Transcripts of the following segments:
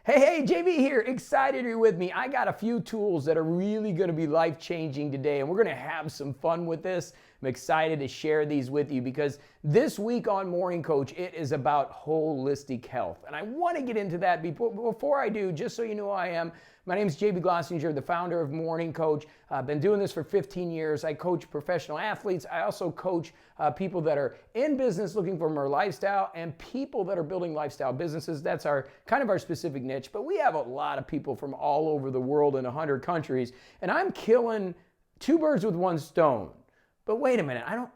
Hey, JB here. Excited you're with me. I got a few tools that are really going to be life-changing today, and we're going to have some fun with this. I'm excited to share these with you because this week on Morning Coach, it is about holistic health. And I want to get into that. Before I do, just so you know who I am, my name is JB Glossinger, the founder of Morning Coach. I've been doing this for 15 years. I coach professional athletes. I also coach people that are in business looking for more lifestyle and people that are building lifestyle businesses. That's our kind of our specific niche. But we have a lot of people from all over the world in 100 countries. And I'm killing two birds with one stone. But wait a minute, I don't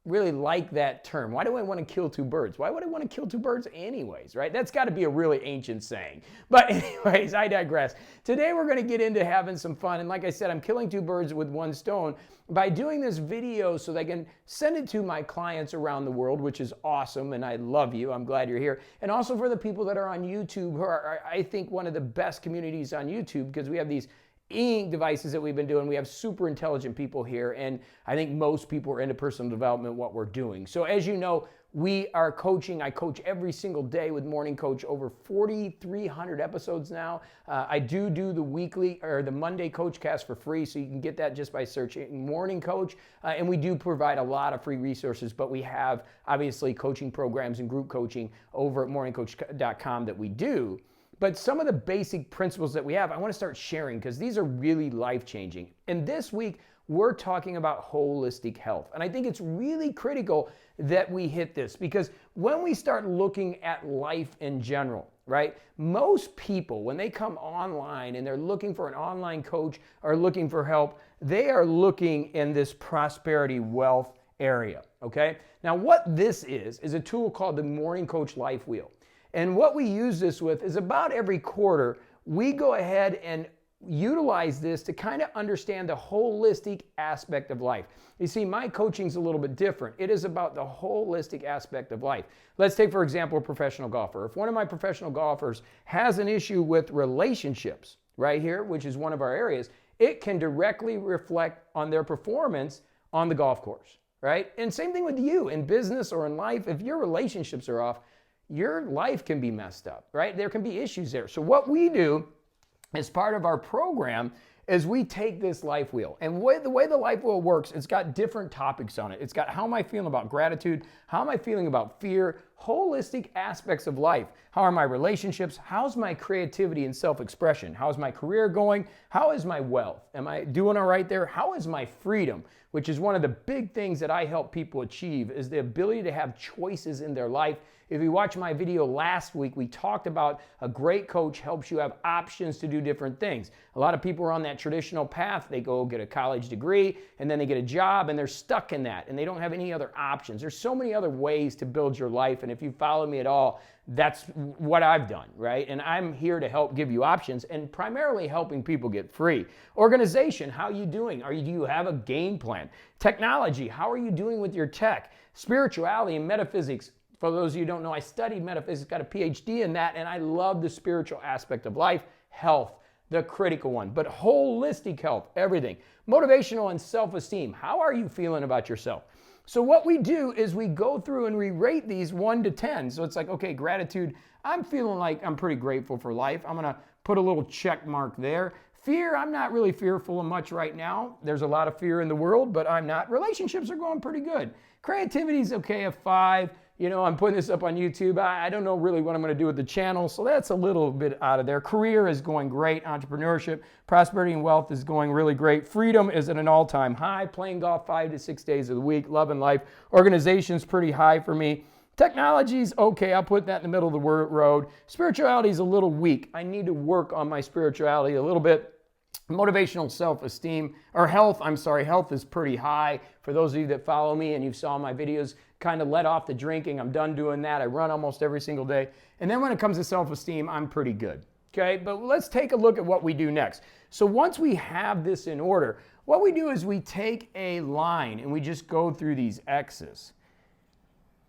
really like that term. Why do I want to kill two birds? Why would I want to kill two birds anyways, right? That's got to be a really ancient saying. But anyways, I digress. Today we're going to get into having some fun. And like I said, I'm killing two birds with one stone by doing this video so that I can send it to my clients around the world, which is awesome. And I love you. I'm glad you're here. And also for the people that are on YouTube, who are, I think, one of the best communities on YouTube, because we have these devices that we've been doing. We have super intelligent people here, and I think most people are into personal development, what we're doing. So as you know, we are coaching. I coach every single day with Morning Coach, over 4,300 episodes now. I do the weekly or the Monday Coach Cast for free, so you can get that just by searching Morning Coach. And we do provide a lot of free resources, but we have obviously coaching programs and group coaching over at morningcoach.com that we do. But some of the basic principles that we have, I want to start sharing because these are really life-changing. And this week, we're talking about holistic health. And I think it's really critical that we hit this because when we start looking at life in general, right? Most people, when they come online and they're looking for an online coach or looking for help, they are looking in this prosperity wealth area, okay? Now, what this is a tool called the Morning Coach Life Wheel. And what we use this with is about every quarter, we go ahead and utilize this to kind of understand the holistic aspect of life. You see, my coaching's a little bit different. It is about the holistic aspect of life. Let's take, for example, a professional golfer. If one of my professional golfers has an issue with relationships right here, which is one of our areas, it can directly reflect on their performance on the golf course, right? And same thing with you in business or in life. If your relationships are off, your life can be messed up, right? There can be issues there. So what we do as part of our program is we take this life wheel. And the way the life wheel works, it's got different topics on it. It's got how am I feeling about gratitude? How am I feeling about fear? Holistic aspects of life. How are my relationships? How's my creativity and self-expression? How's my career going? How is my wealth? Am I doing all right there? How is my freedom? Which is one of the big things that I help people achieve is the ability to have choices in their life. If you watched my video last week, we talked about a great coach helps you have options to do different things. A lot of people are on that traditional path. They go get a college degree and then they get a job and they're stuck in that and they don't have any other options. There's so many other ways to build your life. And if you follow me at all, that's what I've done, right? And I'm here to help give you options and primarily helping people get free. Organization, how are you doing? Do you have a game plan? Technology, how are you doing with your tech? Spirituality and metaphysics. For those of you who don't know, I studied metaphysics, got a PhD in that, and I love the spiritual aspect of life. Health, the critical one, but holistic health, everything. Motivational and self-esteem. How are you feeling about yourself? So what we do is we go through and we rate these 1 to 10. So it's like, okay, gratitude, I'm feeling like I'm pretty grateful for life. I'm going to put a little check mark there. Fear, I'm not really fearful of much right now. There's a lot of fear in the world, but I'm not. Relationships are going pretty good. Creativity is okay, a 5. You know, I'm putting this up on YouTube. I don't know really what I'm going to do with the channel, so that's a little bit out of there. Career is going great. Entrepreneurship, prosperity, and wealth is going really great. Freedom is at an all-time high. Playing golf 5 to 6 days of the week. Love and life. Organization's pretty high for me. Technology's okay. I'll put that in the middle of the road. Spirituality is a little weak. I need to work on my spirituality a little bit. Motivational self-esteem, or health, health is pretty high. For those of you that follow me and you saw my videos, kind of let off the drinking. I'm done doing that. I run almost every single day. And then when it comes to self-esteem, I'm pretty good. Okay, but let's take a look at what we do next. So once we have this in order, what we do is we take a line and we just go through these X's.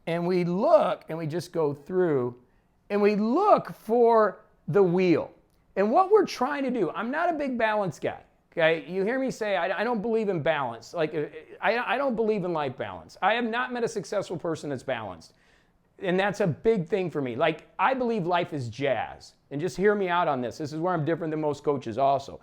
And we look and we just go through and we look for the wheel. And what we're trying to do, I'm not a big balance guy, okay? You hear me say I don't believe in balance. Like, I don't believe in life balance. I have not met a successful person that's balanced. And that's a big thing for me. Like, I believe life is jazz. And just hear me out on this. This is where I'm different than most coaches also.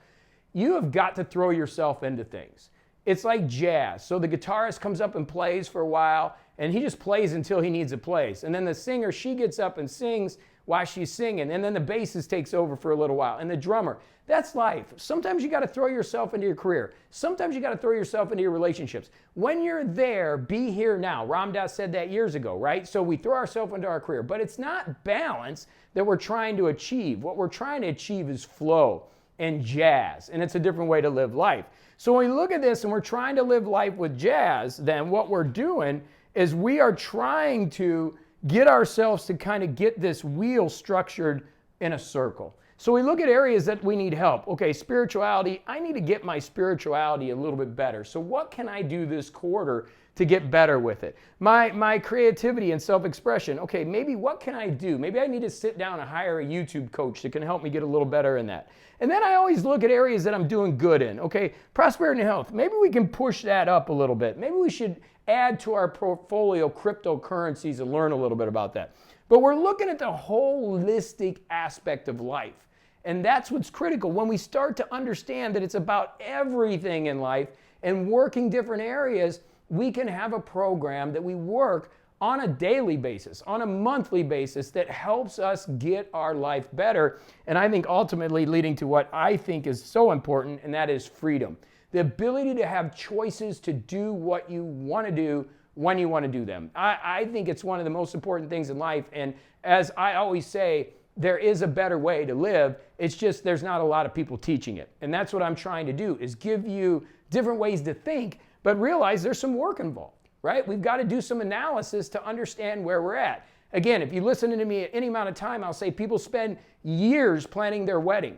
You have got to throw yourself into things. It's like jazz. So the guitarist comes up and plays for a while, and he just plays until he needs a place. And then the singer, she gets up and sings while she's singing. And then the bassist takes over for a little while. And the drummer. That's life. Sometimes you got to throw yourself into your career. Sometimes you got to throw yourself into your relationships. When you're there, be here now. Ram Dass said that years ago, right? So we throw ourselves into our career. But it's not balance that we're trying to achieve. What we're trying to achieve is flow and jazz. And it's a different way to live life. So when we look at this and we're trying to live life with jazz, then what we're doing is we are trying to get ourselves to kind of get this wheel structured in a circle. So we look at areas that we need help. Okay, spirituality, I need to get my spirituality a little bit better. So what can I do this quarter to get better with it? My creativity and self-expression, okay, maybe what can I do? Maybe I need to sit down and hire a YouTube coach that can help me get a little better in that. And then I always look at areas that I'm doing good in. Okay, prosperity and health, maybe we can push that up a little bit. Maybe we should add to our portfolio cryptocurrencies and learn a little bit about that. But we're looking at the holistic aspect of life. And that's what's critical. When we start to understand that it's about everything in life and working different areas, we can have a program that we work on a daily basis, on a monthly basis, that helps us get our life better. And I think ultimately leading to what I think is so important, and that is freedom. The ability to have choices to do what you want to do when you want to do them. I think it's one of the most important things in life. And as I always say, there is a better way to live. It's just there's not a lot of people teaching it. And that's what I'm trying to do, is give you different ways to think, but realize there's some work involved, right? We've got to do some analysis to understand where we're at. Again, if you listen to me at any amount of time, I'll say people spend years planning their wedding.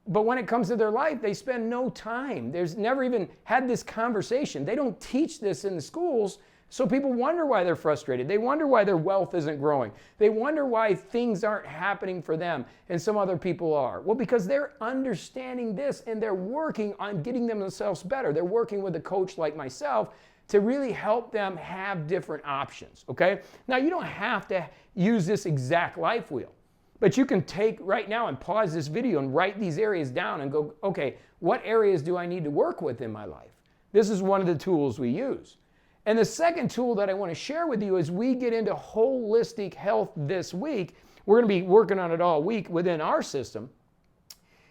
But when it comes to their life, they spend no time. There's never even had this conversation. They don't teach this in the schools. So people wonder why they're frustrated. They wonder why their wealth isn't growing. They wonder why things aren't happening for them and some other people are. Well, because they're understanding this and they're working on getting themselves better. They're working with a coach like myself to really help them have different options, okay? Now, you don't have to use this exact life wheel, but you can take right now and pause this video and write these areas down and go, okay, what areas do I need to work with in my life? This is one of the tools we use. And the second tool that I want to share with you as we get into holistic health this week, we're going to be working on it all week within our system,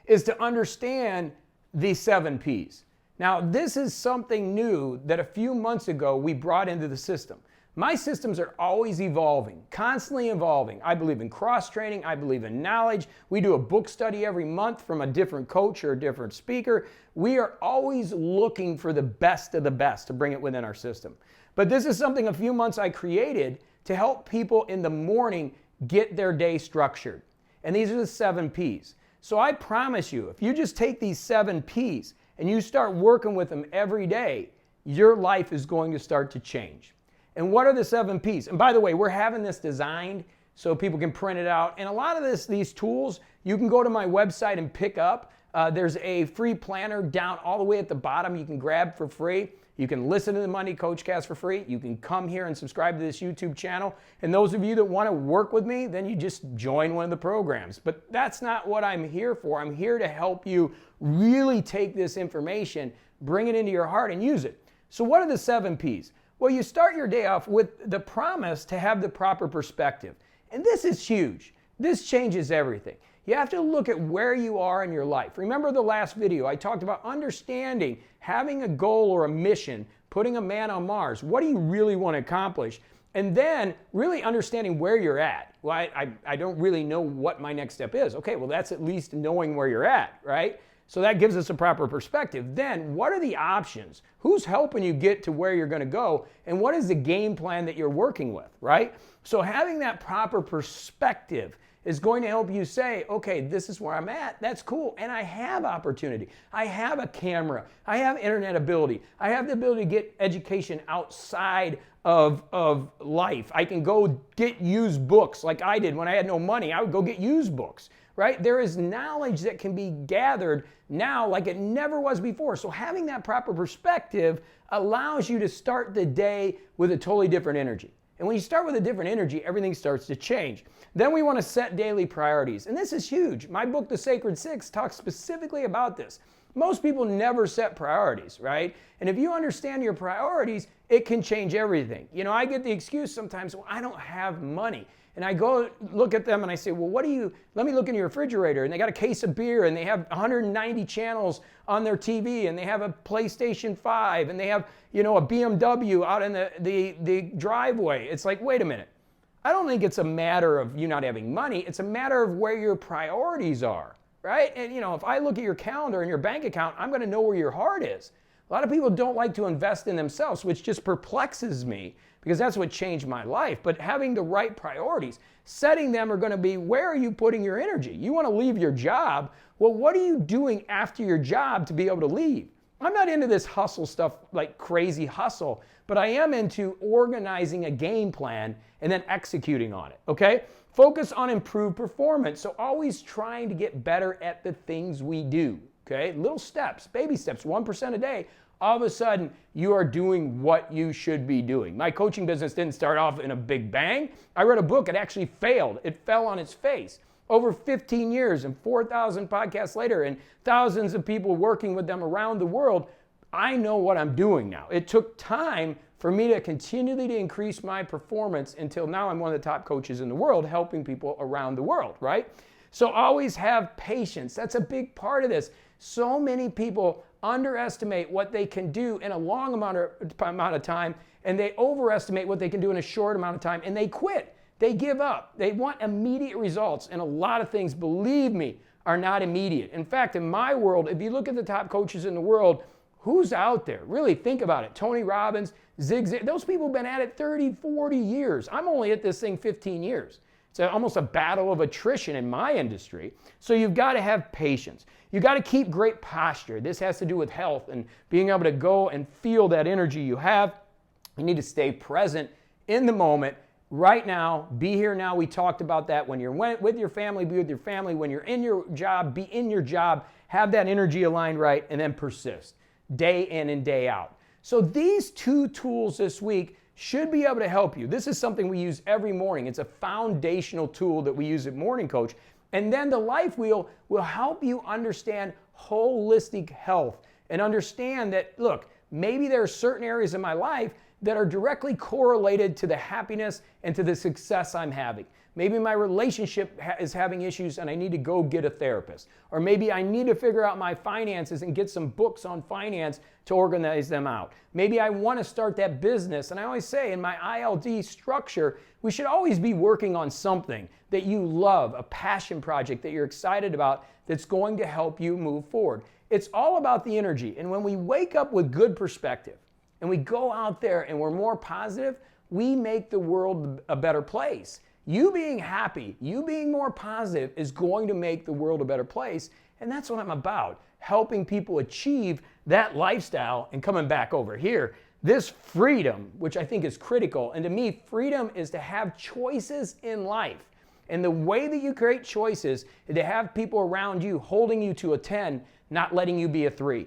is to understand the 7 Ps. Now, this is something new that a few months ago we brought into the system. My systems are always evolving, constantly evolving. I believe in cross-training. I believe in knowledge. We do a book study every month from a different coach or a different speaker. We are always looking for the best of the best to bring it within our system. But this is something a few months I created to help people in the morning get their day structured. And these are the 7 Ps. So I promise you, if you just take these 7 Ps and you start working with them every day, your life is going to start to change. And what are the 7 Ps? And by the way, we're having this designed so people can print it out. And a lot of these tools, you can go to my website and pick up. There's a free planner down all the way at the bottom you can grab for free. You can listen to the Monday Coachcast for free. You can come here and subscribe to this YouTube channel. And those of you that want to work with me, then you just join one of the programs. But that's not what I'm here for. I'm here to help you really take this information, bring it into your heart, and use it. So what are the 7 Ps? Well, you start your day off with the promise to have the proper perspective. And this is huge. This changes everything. You have to look at where you are in your life. Remember the last video, I talked about understanding, having a goal or a mission, putting a man on Mars. What do you really want to accomplish? And then really understanding where you're at. Well, I don't really know what my next step is. Okay, well, that's at least knowing where you're at, right? So that gives us a proper perspective. Then what are the options? Who's helping you get to where you're going to go? And what is the game plan that you're working with, right? So having that proper perspective is going to help you say, okay, this is where I'm at. That's cool. And I have opportunity. I have a camera. I have internet ability. I have the ability to get education outside of life. I can go get used books like I did when I had no money. I would go get used books, right? There is knowledge that can be gathered now like it never was before. So having that proper perspective allows you to start the day with a totally different energy. And when you start with a different energy, everything starts to change. Then we want to set daily priorities. And this is huge. My book, The Sacred Six, talks specifically about this. Most people never set priorities, right? And if you understand your priorities, it can change everything. You know, I get the excuse sometimes, well, I don't have money. And I go look at them and I say, well, let me look in your refrigerator. And they got a case of beer and they have 190 channels on their TV and they have a PlayStation 5 and they have, you know, a BMW out in the driveway. It's like, wait a minute. I don't think it's a matter of you not having money. It's a matter of where your priorities are, right? And, you know, if I look at your calendar and your bank account, I'm going to know where your heart is. A lot of people don't like to invest in themselves, which just perplexes me because that's what changed my life. But having the right priorities, setting them are going to be, where are you putting your energy? You want to leave your job. Well, what are you doing after your job to be able to leave? I'm not into this hustle stuff, like crazy hustle, but I am into organizing a game plan and then executing on it, okay? Focus on improved performance. So always trying to get better at the things we do, okay? Little steps, baby steps, 1% a day. All of a sudden, you are doing what you should be doing. My coaching business didn't start off in a big bang. I read a book, it actually failed. It fell on its face. Over 15 years and 4,000 podcasts later and thousands of people working with them around the world, I know what I'm doing now. It took time for me to continually to increase my performance until now I'm one of the top coaches in the world helping people around the world, right? So always have patience. That's a big part of this. So many people underestimate what they can do in a long amount of time, and they overestimate what they can do in a short amount of time, and they quit. They give up. They want immediate results, and a lot of things, believe me, are not immediate. In fact, in my world, if you look at the top coaches in the world, who's out there? Really think about it. Tony Robbins, Zig Ziglar, those people have been at it 30, 40 years. I'm only at this thing 15 years. It's almost a battle of attrition in my industry. So you've got to have patience. You've got to keep great posture. This has to do with health and being able to go and feel that energy you have. You need to stay present in the moment. Right now, be here now. We talked about that. When you're with your family, be with your family. When you're in your job, be in your job. Have that energy aligned right, and then persist day in and day out. So these two tools this week should be able to help you. This is something we use every morning. It's a foundational tool that we use at Morning Coach. And then the Life Wheel will help you understand holistic health and understand that, look, maybe there are certain areas in my life that are directly correlated to the happiness and to the success I'm having. Maybe my relationship is having issues and I need to go get a therapist. Or maybe I need to figure out my finances and get some books on finance to organize them out. Maybe I want to start that business. And I always say in my ILD structure, we should always be working on something that you love, a passion project that you're excited about that's going to help you move forward. It's all about the energy. And when we wake up with good perspective and we go out there and we're more positive, we make the world a better place. You being happy, you being more positive is going to make the world a better place. And that's what I'm about, helping people achieve that lifestyle. And coming back over here, this freedom, which I think is critical. And to me, freedom is to have choices in life. And the way that you create choices is to have people around you holding you to a 10, not letting you be a 3.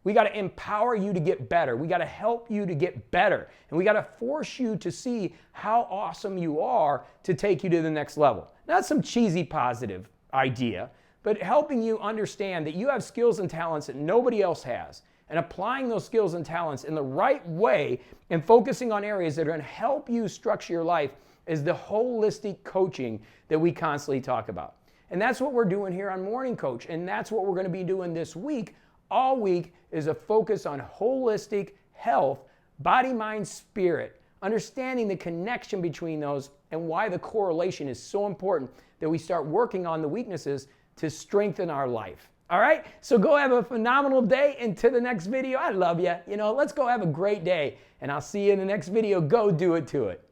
We got to empower you to get better. We got to help you to get better. And we got to force you to see how awesome you are to take you to the next level. Not some cheesy positive idea, but helping you understand that you have skills and talents that nobody else has. And applying those skills and talents in the right way and focusing on areas that are going to help you structure your life is the holistic coaching that we constantly talk about. And that's what we're doing here on Morning Coach. And that's what we're going to be doing this week. All week is a focus on holistic health, body, mind, spirit, understanding the connection between those and why the correlation is so important that we start working on the weaknesses to strengthen our life. All right? So go have a phenomenal day. Until the next video, I love you. Let's go have a great day. And I'll see you in the next video. Go do it to it.